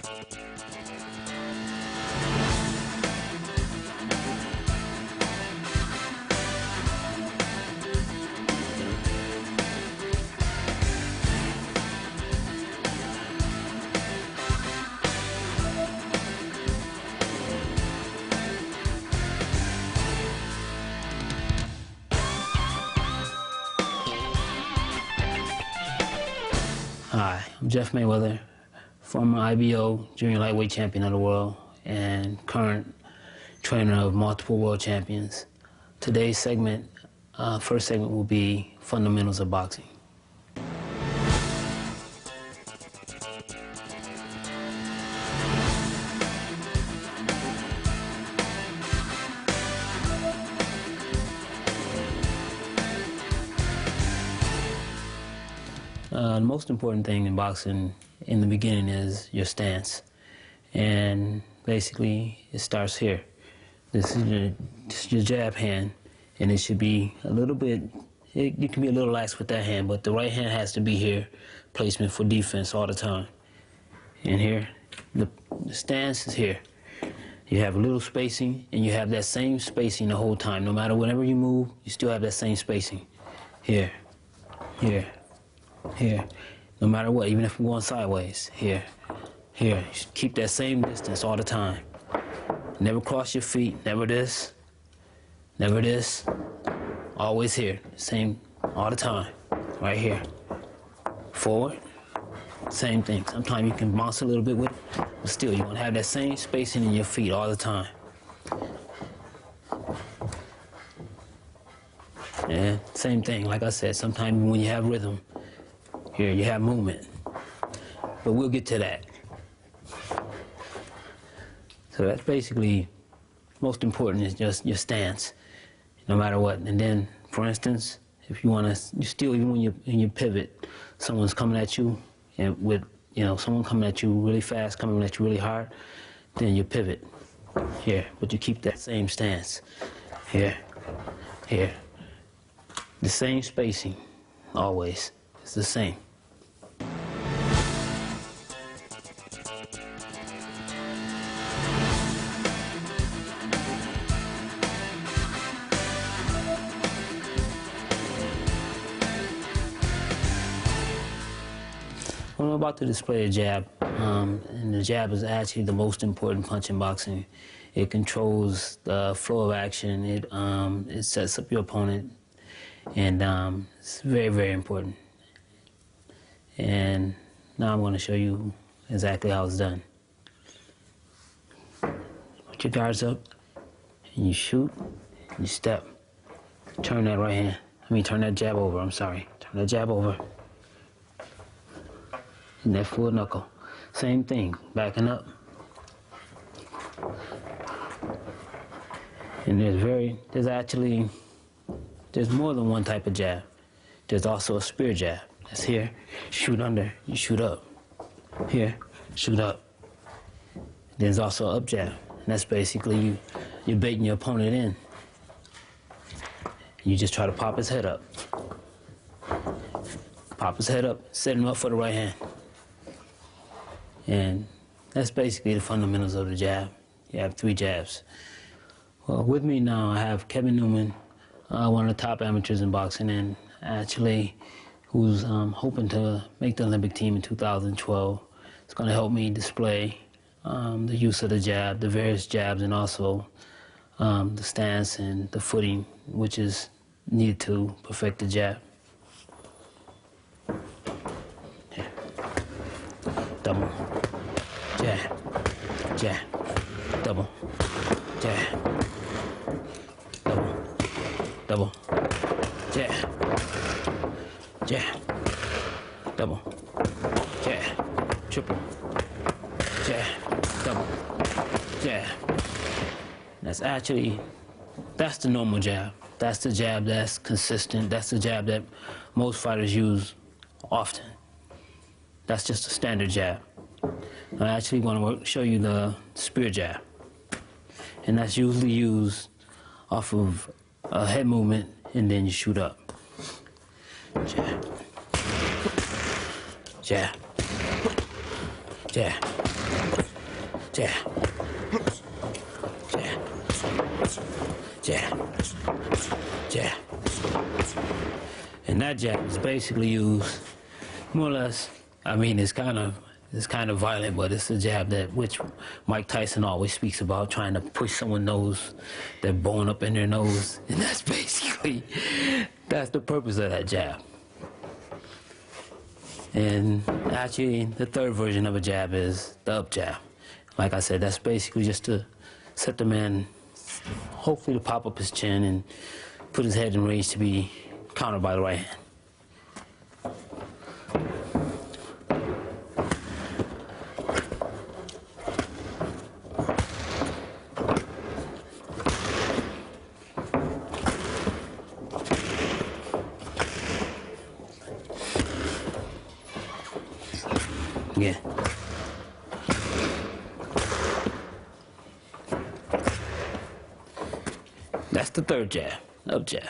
Hi, I'm Jeff Mayweather, former IBO junior lightweight champion of the world and current trainer of multiple world champions. Today's segment, first segment will be fundamentals of boxing. The most important thing in boxing in the beginning is your stance. And basically, it starts here. This is your jab hand, and it should be a little bit, you can be a little lax with that hand, but the right hand has to be here, placement for defense all the time. And here, the stance is here. You have a little spacing, and you have that same spacing the whole time. No matter whenever you move, you still have that same spacing. Here, here. Here, no matter what, even if we're going sideways, here, here. You should keep that same distance all the time. Never cross your feet, never this, always here, same all the time, right here. Forward, same thing. Sometimes you can bounce a little bit with it, but still you want to have that same spacing in your feet all the time. And same thing, like I said, sometimes when you have rhythm, here, you have movement, but we'll get to that. So that's basically, most important is just your stance, no matter what. And then, for instance, if you want to, you still, even when you pivot, someone's coming at you, and with, someone coming at you really fast, coming at you really hard, then you pivot here, but you keep that same stance. Here, here. The same spacing, always. It's the same. I'm about to display a jab, and the jab is actually the most important punch in boxing. It controls the flow of action, it sets up your opponent, and it's very, very important. And now I'm going to show you exactly how it's done. Put your guards up, and you shoot, and you step. Turn that right hand, turn that jab over, I'm sorry. Turn that jab over. And that full knuckle. Same thing, backing up. And there's more than one type of jab. There's also a spear jab. That's here, shoot under, you shoot up. Here, shoot up. There's also an up jab. And that's basically you're baiting your opponent in. You just try to pop his head up. Pop his head up, set him up for the right hand. And that's basically the fundamentals of the jab. You have 3 jabs. Well, with me now I have Kevin Newman, one of the top amateurs in boxing, and actually who's hoping to make the Olympic team in 2012. It's going to help me display the use of the jab, the various jabs, and also the stance and the footing, which is needed to perfect the jab. Yeah. Double. Jab, jab, double, jab, double, double, jab, jab, double, jab, triple, jab, double, jab. That's the normal jab. That's the jab that's consistent. That's the jab that most fighters use often. That's just a standard jab. I actually want to show you the spear jab. And that's usually used off of a head movement, and then you shoot up. Jab. Jab. Jab. jab, jab, jab, jab. And that jab is basically used more or less. I mean, it's kind of violent, but it's a jab that which Mike Tyson always speaks about, trying to push someone's nose, that bone up in their nose, and that's the purpose of that jab. And actually, the third version of a jab is the up jab. Like I said, that's basically just to set the man, hopefully to pop up his chin and put his head in range to be countered by the right hand. Again. That's the third jab, up jab.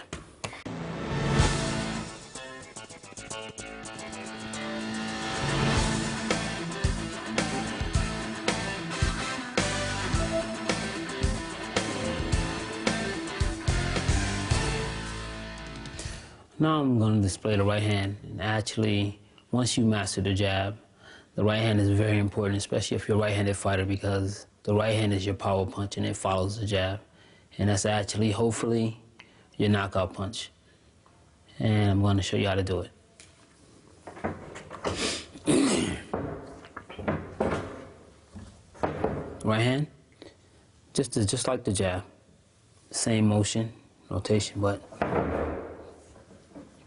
Now I'm going to display the right hand, and actually, once you master the jab, the right hand is very important, especially if you're a right-handed fighter, because the right hand is your power punch and it follows the jab. And that's actually, hopefully, your knockout punch. And I'm going to show you how to do it. Right hand, just like the jab. Same motion, rotation, but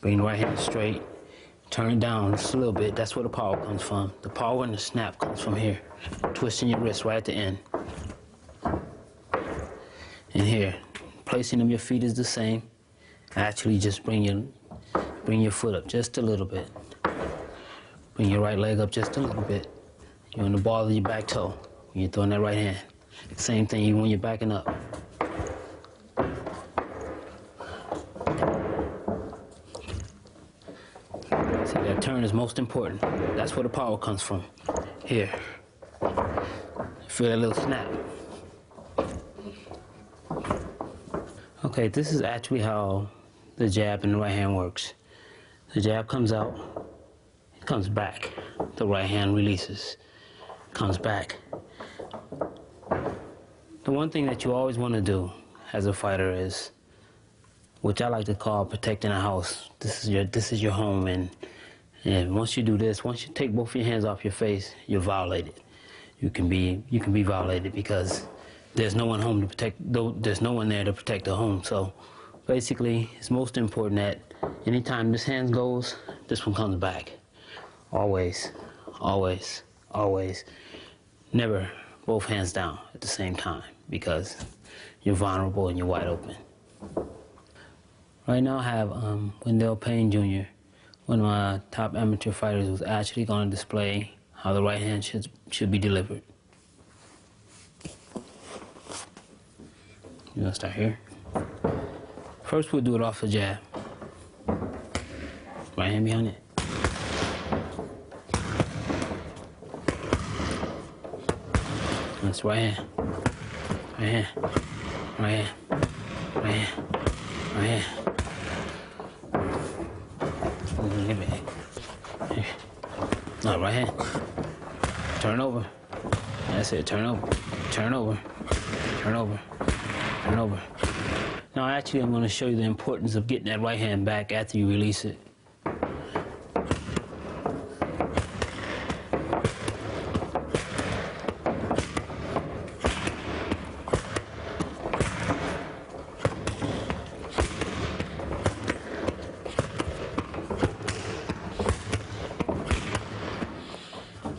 bring the right hand straight. Turn it down just a little bit. That's where the power comes from. The power and the snap comes from here. Twisting your wrist right at the end. And here, placing of your feet is the same. Actually, just bring your foot up just a little bit. Bring your right leg up just a little bit. You're on the ball of your back toe when you're throwing that right hand. Same thing even when you're backing up. See, that turn is most important. That's where the power comes from. Here. Feel that little snap. Okay, this is actually how the jab in the right hand works. The jab comes out, it comes back. The right hand releases, comes back. The one thing that you always want to do as a fighter is, which I like to call protecting a house. This is your home, and once you do this, once you take both your hands off your face, you're violated. You can be violated because there's no one home to protect. There's no one there to protect the home. So basically, it's most important that anytime this hand goes, this one comes back. Always, always, always. Never both hands down at the same time, because you're vulnerable and you're wide open. Right now I have Wendell Payne Jr., one of my top amateur fighters, who's actually going to display how the right hand should be delivered. You're gonna start here. First we'll do it off the jab. Right hand behind it. That's right hand. Right hand. Right hand. Right hand. Right hand. Give it. Here. No, right hand. Turn over. That's it. Turn over. Turn over. Turn over. Turn over. Now, actually, I'm going to show you the importance of getting that right hand back after you release it.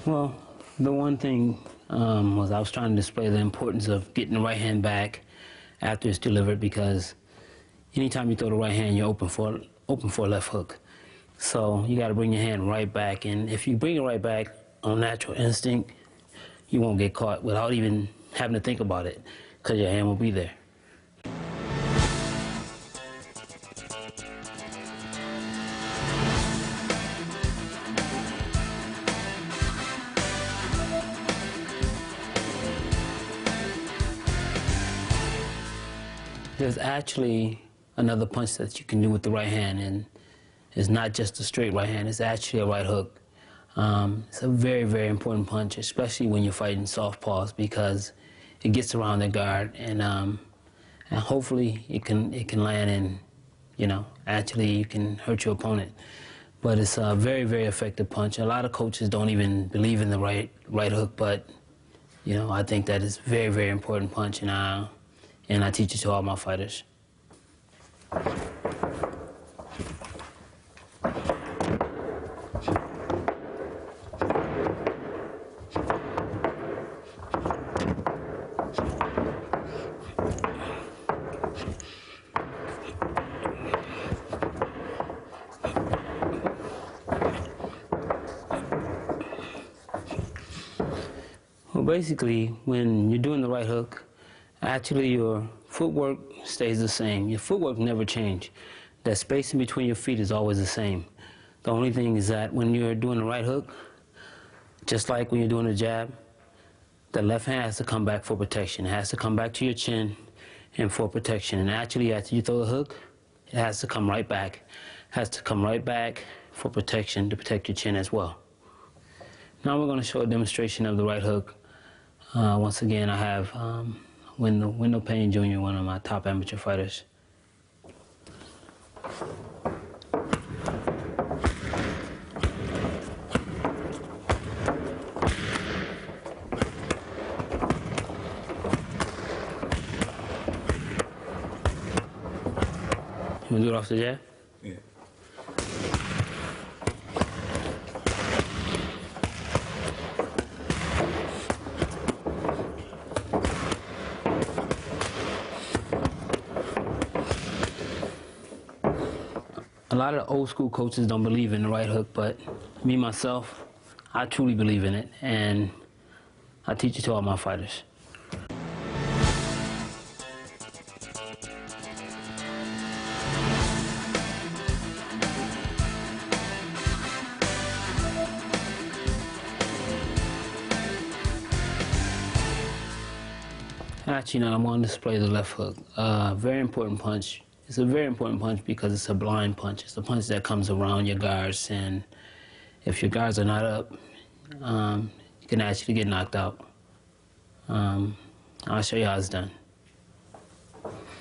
Well, the one thing was I was trying to display the importance of getting the right hand back after it's delivered, because anytime you throw the right hand, you're open for a left hook. So you got to bring your hand right back, and if you bring it right back on natural instinct, you won't get caught without even having to think about it, because your hand will be there. There's actually another punch that you can do with the right hand, and it's not just a straight right hand, it's actually a right hook. It's a very, very important punch, especially when you're fighting southpaws, because it gets around the guard, and hopefully it can land, and actually you can hurt your opponent. But it's a very, very effective punch. A lot of coaches don't even believe in the right hook, but I think that it's very, very important punch, and I teach it to all my fighters. Well, basically, when you're doing the right hook, actually your footwork stays the same. Your footwork never changes. That space in between your feet is always the same. The only thing is that when you're doing the right hook, just like when you're doing a jab, the left hand has to come back for protection. It has to come back to your chin and for protection. And actually, after you throw the hook, it has to come right back. It has to come right back for protection, to protect your chin as well. Now we're going to show a demonstration of the right hook. Once again, I have Wendell Payne Jr., one of my top amateur fighters. You want to do it off the jab? Yeah. A lot of old school coaches don't believe in the right hook, but me, myself, I truly believe in it, and I teach it to all my fighters. Actually, now I'm on display the left hook. Very important punch. It's a very important punch because it's a blind punch. It's a punch that comes around your guards, and if your guards are not up, you can actually get knocked out. I'll show you how it's done.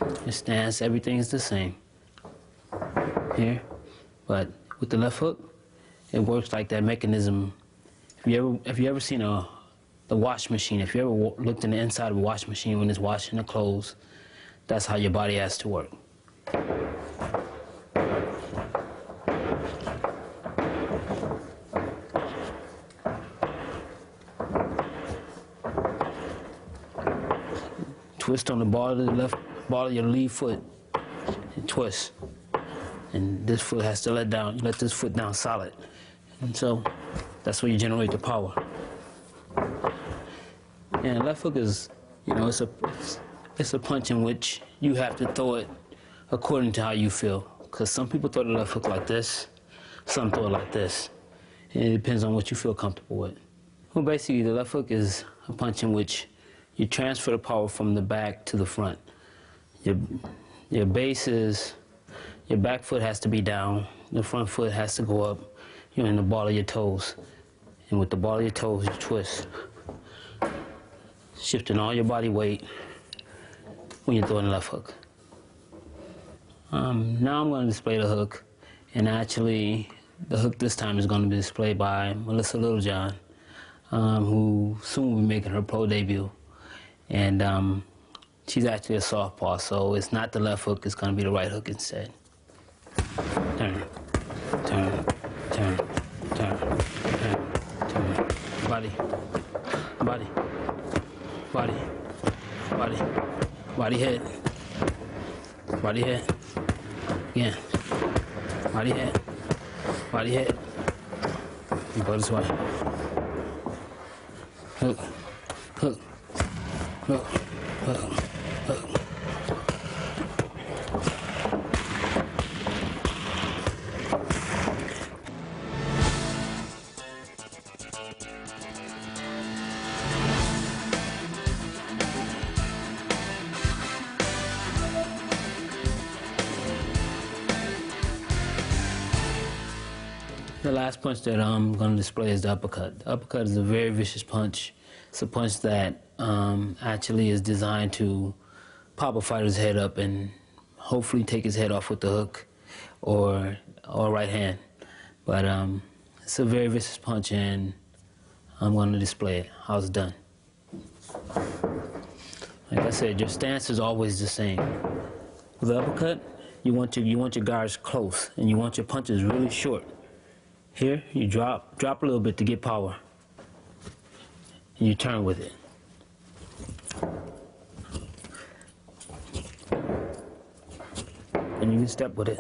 Your stance, everything is the same here, but with the left hook, it works like that mechanism. Have you ever seen the wash machine? If you ever looked in the inside of a wash machine when it's washing the clothes, that's how your body has to work. Twist on the ball of the left ball of your lead foot and twist. And this foot has to let this foot down solid. And so that's where you generate the power. And left hook is, it's a punch in which you have to throw it according to how you feel. Because some people throw the left hook like this, some throw it like this. And it depends on what you feel comfortable with. Well, basically, the left hook is a punch in which you transfer the power from the back to the front. Your base is, your back foot has to be down, the front foot has to go up. You're in the ball of your toes. And with the ball of your toes, you twist, shifting all your body weight when you're throwing the left hook. Now I'm going to display the hook, and actually the hook this time is going to be displayed by Melissa Littlejohn, who soon will be making her pro debut. And she's actually a southpaw, so it's not the left hook, it's going to be the right hook instead. Turn, turn, turn, turn, turn, turn. Body, body, body, body, body, head, body, head. Again, body, head, body, head. And go this way. Hook, hook, hook, hook, hook. The last punch that I'm going to display is the uppercut. The uppercut is a very vicious punch. It's a punch that actually is designed to pop a fighter's head up and hopefully take his head off with the hook or right hand. But it's a very vicious punch, and I'm going to display it, how it's done. Like I said, your stance is always the same. With the uppercut, you want your guards close, and you want your punches really short. Here, you drop a little bit to get power, and you turn with it. And you can step with it.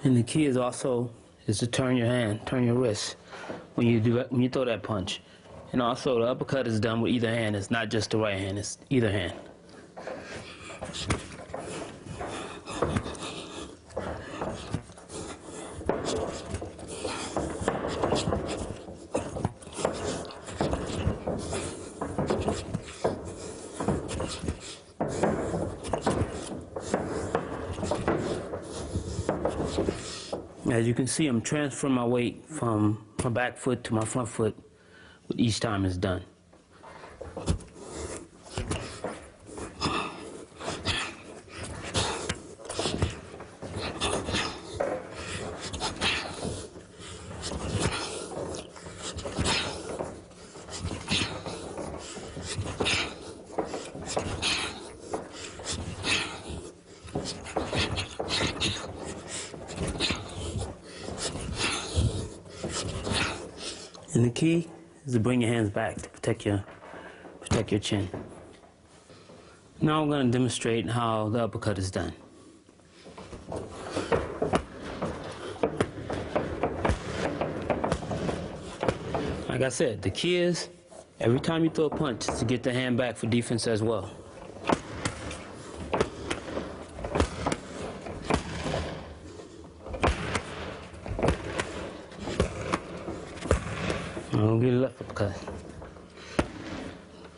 And the key is to turn your hand, turn your wrist when you throw that punch. And also the uppercut is done with either hand. It's not just the right hand, it's either hand. As you can see, I'm transferring my weight from my back foot to my front foot with each time it's done. And the key is to bring your hands back to protect your chin. Now I'm going to demonstrate how the uppercut is done. Like I said, the key is every time you throw a punch to get the hand back for defense as well. Don't get a left uppercut.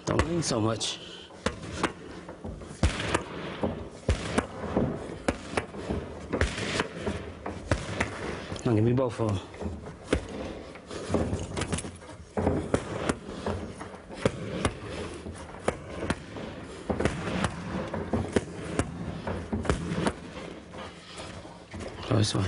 Don't lean so much. Now give me both of them. Go this way.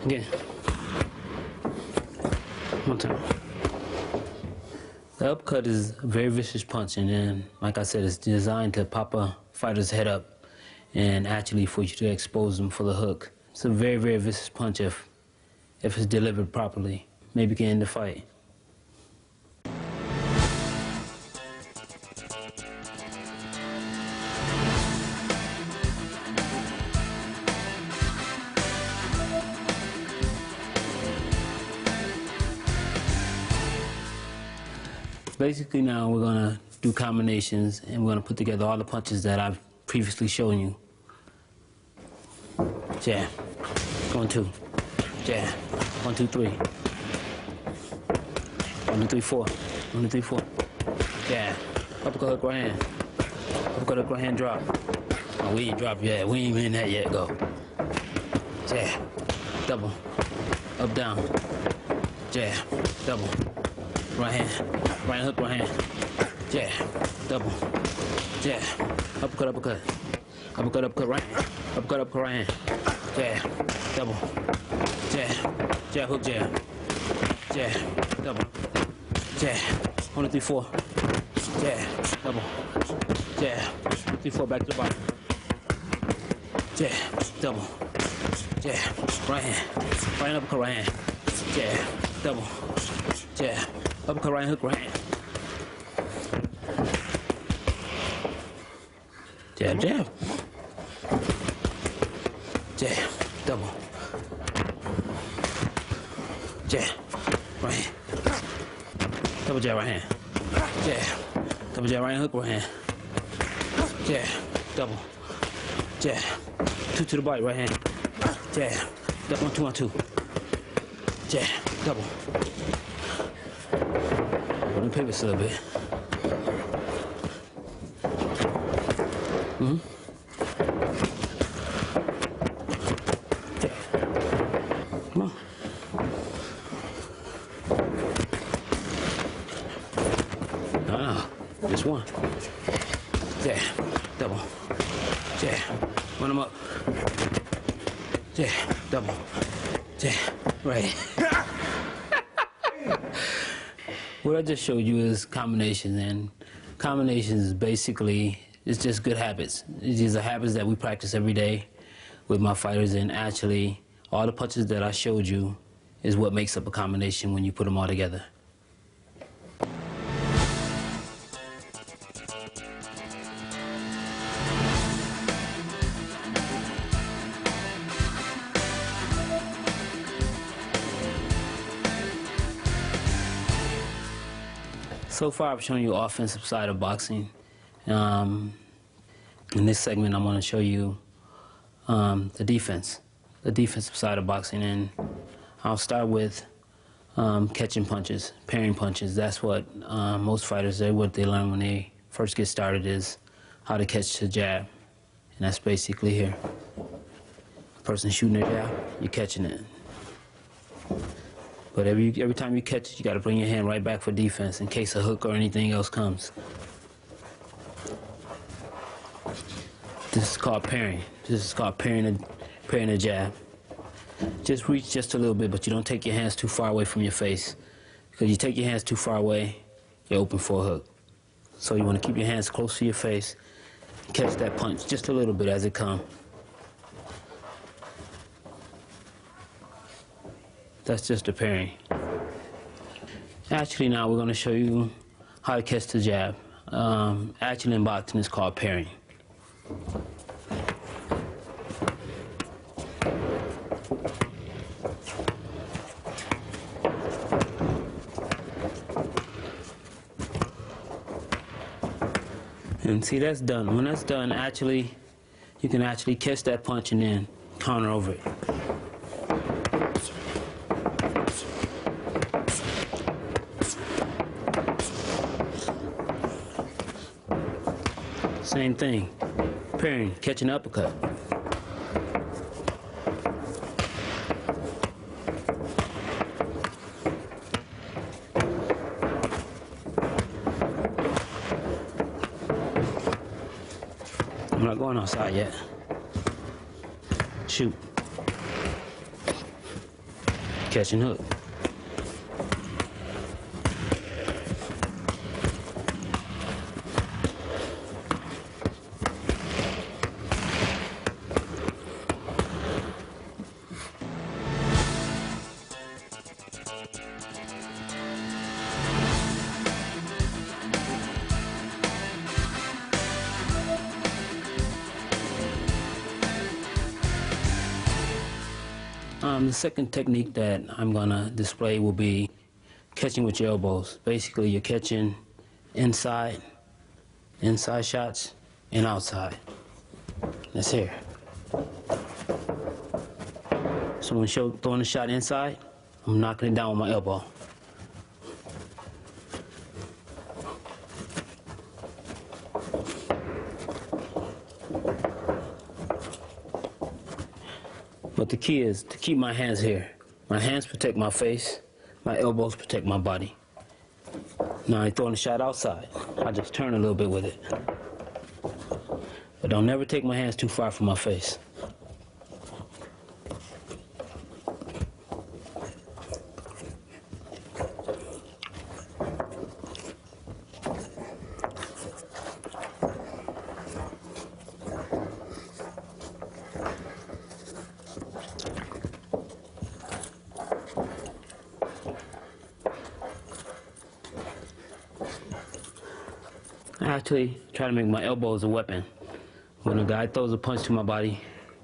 Again. One time. The uppercut is a very vicious punch, and then, like I said, it's designed to pop a fighter's head up and actually for you to expose them for the hook. It's a very, very vicious punch if it's delivered properly. Maybe can end the fight. Basically now we're gonna do combinations, and we're gonna put together all the punches that I've previously shown you. Jab, 1, 2, jab, 1, 2, 3, 1, 2, 3, 4, 1, 2, 3, 4, jab, uppercut hook right hand, uppercut hook right hand drop. Oh, we ain't dropped yet, we ain't even in that yet, go. Jab, double, up down, jab, double, right hand. Right hook, right hand. Jab, double, jab, uppercut, uppercut, uppercut, uppercut, right hand, uppercut, uppercut, right hand, jab, double, jab, jab, hook, jab, jab, double, jab, 1, 2, 3, 4, jab, double, jab, 3, 4, back to the bottom, jab, double, jab, right hand, uppercut, right hand, jab, double, jab, uppercut, right hook, right hand. Jab, jab. Jab, double. Jab, right hand. Double jab, right hand. Jab, double jab, right hook, right hand. Jab, double. Jab, two to the body, right hand. Jab, double, 1, 2, 1, 2. Jab, double. Let me pivot a little bit. Jab. Come on. No, just one. Jab, double. Jab, run them up. Jab, double. Jab, right. What I just showed you is combinations, and combinations is basically, it's just good habits. These are habits that we practice every day with my fighters, and actually all the punches that I showed you is what makes up a combination when you put them all together. So far, I've shown you the offensive side of boxing. In this segment, I'm going to show you the defensive side of boxing, and I'll start with catching punches, parrying punches. That's what most fighters, what they learn when they first get started is how to catch the jab, and that's basically here. A person shooting their jab, you're catching it. But every time you catch it, you got to bring your hand right back for defense in case a hook or anything else comes. This is called parrying. This is called parrying a jab. Just reach just a little bit, but you don't take your hands too far away from your face. Because you take your hands too far away, you're open for a hook. So you want to keep your hands close to your face, catch that punch just a little bit as it comes. That's just a parrying. Actually, now we're going to show you how to catch the jab. Actually, in boxing, it's called parrying. And see, that's done. When that's done, actually, you can actually catch that punch and then counter over it. Same thing, parrying, catching an uppercut. I'm not going outside yet. Shoot. Catch and hook. The second technique that I'm gonna display will be catching with your elbows. Basically, you're catching inside shots, and outside. That's here. So when throwing a shot inside, I'm knocking it down with my elbow. But the key is to keep my hands here. My hands protect my face, my elbows protect my body. Now I'm throwing a shot outside. I just turn a little bit with it. But don't never take my hands too far from my face. I actually try to make my elbows a weapon. When a guy throws a punch to my body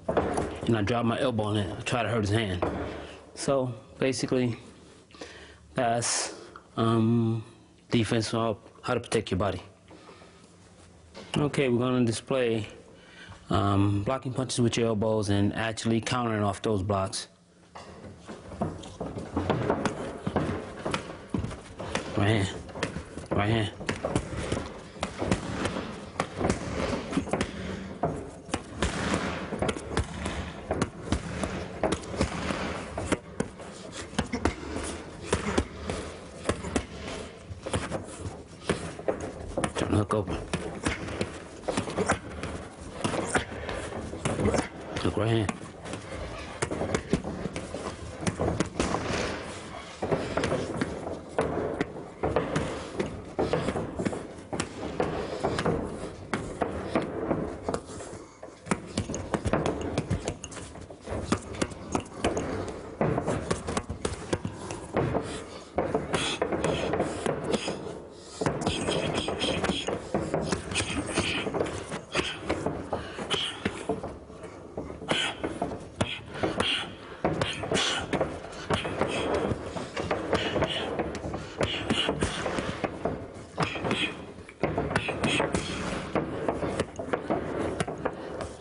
and I drop my elbow on it, I try to hurt his hand. So basically, that's defense on how to protect your body. Okay, we're going to display blocking punches with your elbows and actually countering off those blocks. Right hand, right hand. Turn the hook open. Hook right hand.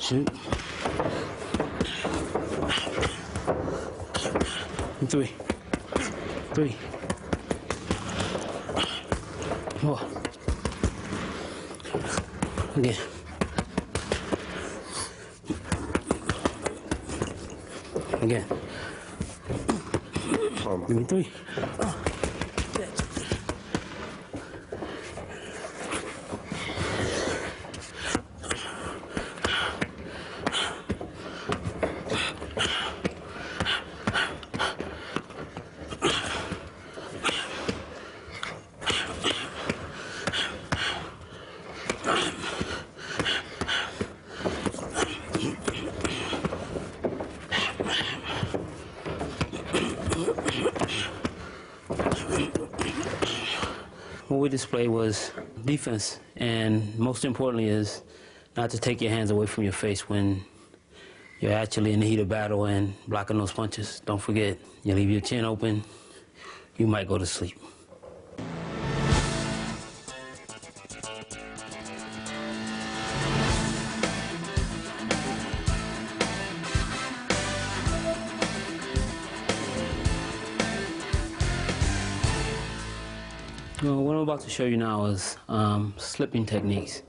Shoot. And 3. 3. 4. Again. Again. Give me 3. What we displayed was defense, and most importantly is not to take your hands away from your face when you're actually in the heat of battle and blocking those punches. Don't forget, you leave your chin open, you might go to sleep. Well, what I'm about to show you now is slipping techniques,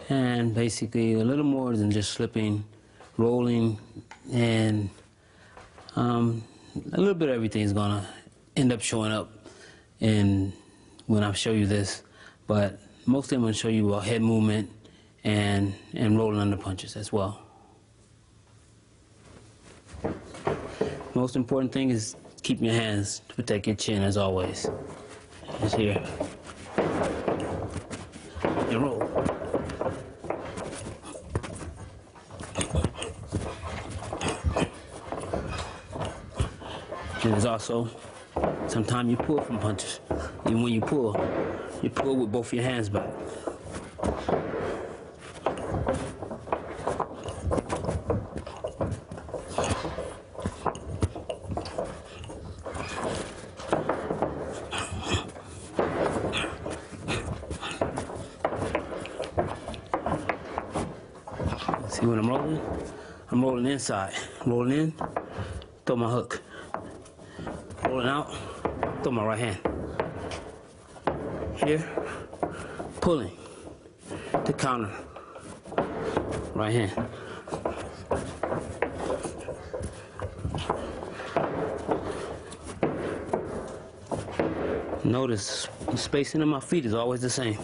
and basically a little more than just slipping, rolling, and a little bit of everything is gonna end up showing up in when I show you this, but mostly I'm gonna show you head movement and rolling under punches as well. Most important thing is keep your hands to protect your chin as always. Just here. You roll. And there's also sometimes you pull from punches. And when you pull with both your hands back. See when I'm rolling? I'm rolling inside. Rolling in, throw my hook. Rolling out, throw my right hand. Here, pulling to counter. Right hand. Notice the spacing of my feet is always the same.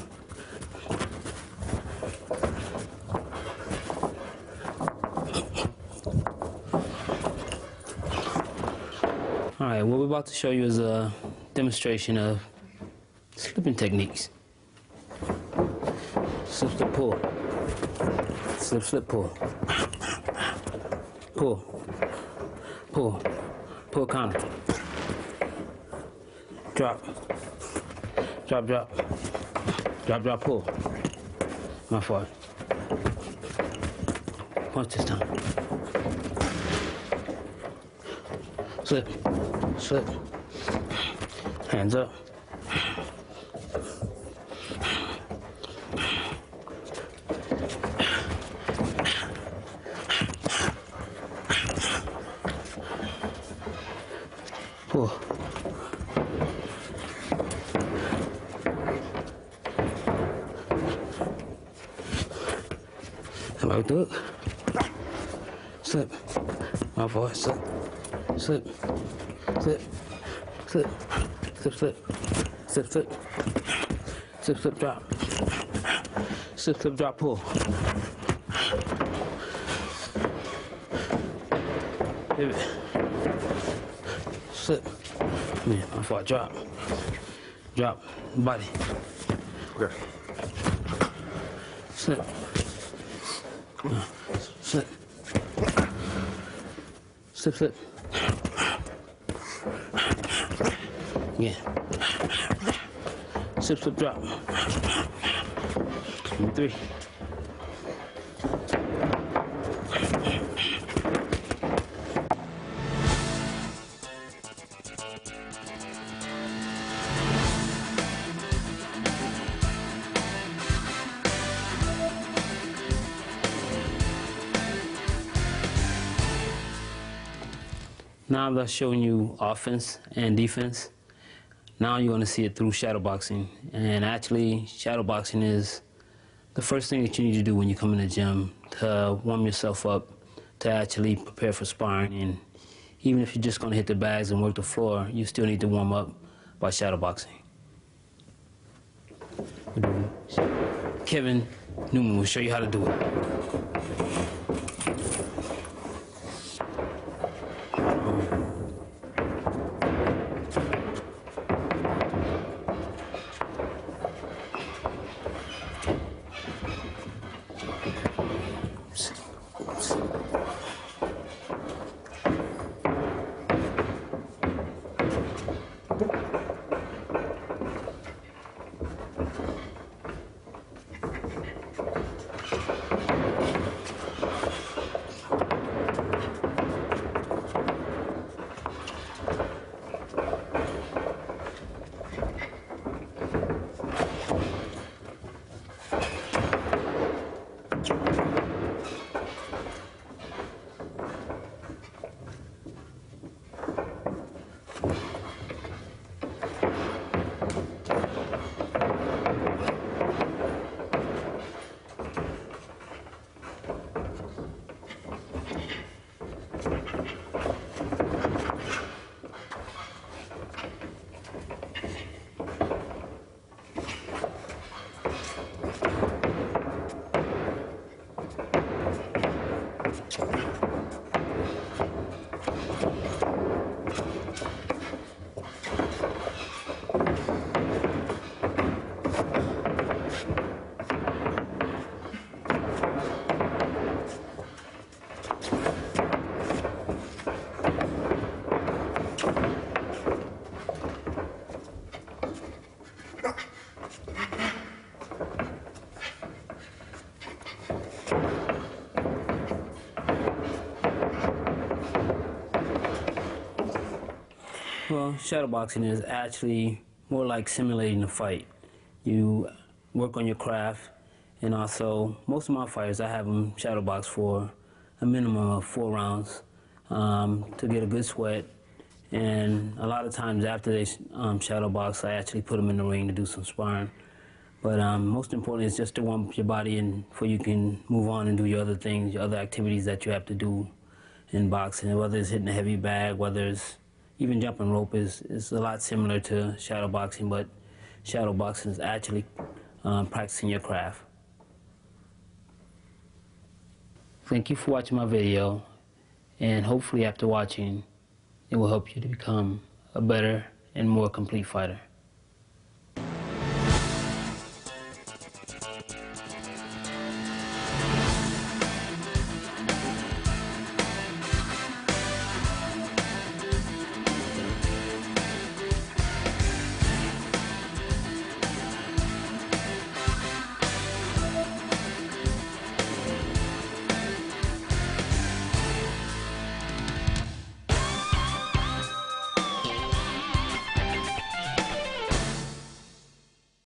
All right, what we're about to show you is a demonstration of slipping techniques. Slip, slip, pull. Slip, slip, pull. Pull. Pull. Pull, counter. Drop. Drop, drop. Drop, drop, pull. My fault. Punch this time. Slip. Slip. Hands up. Pull. Like that. Slip. My fault. Slip. Slip. Slip. Slip. Slip. Slip. Slip. Slip. Slip. Slip. Drop. Slip. Slip. Drop. Pull. Pivot. Slip. Man, my fault. Drop. Drop. Body. Okay. Slip. Slip. Slip, slip. Yeah. Slip, slip, drop. 3. Now I'm showing you offense and defense. Now you're going to see it through shadowboxing. And actually, shadowboxing is the first thing that you need to do when you come in the gym to warm yourself up, to actually prepare for sparring. And even if you're just going to hit the bags and work the floor, you still need to warm up by shadowboxing. Kevin Newman will show you how to do it. Well, shadowboxing is actually more like simulating a fight. You work on your craft, and also most of my fighters, I have them shadowbox for a minimum of 4 rounds to get a good sweat. And a lot of times after they shadowbox, I actually put them in the ring to do some sparring. But most important is just to warm up your body and before you can move on and do your other things, your other activities that you have to do in boxing, whether it's hitting a heavy bag, whether it's even jumping rope is a lot similar to shadowboxing, but shadowboxing is actually practicing your craft. Thank you for watching my video, and hopefully after watching, it will help you to become a better and more complete fighter.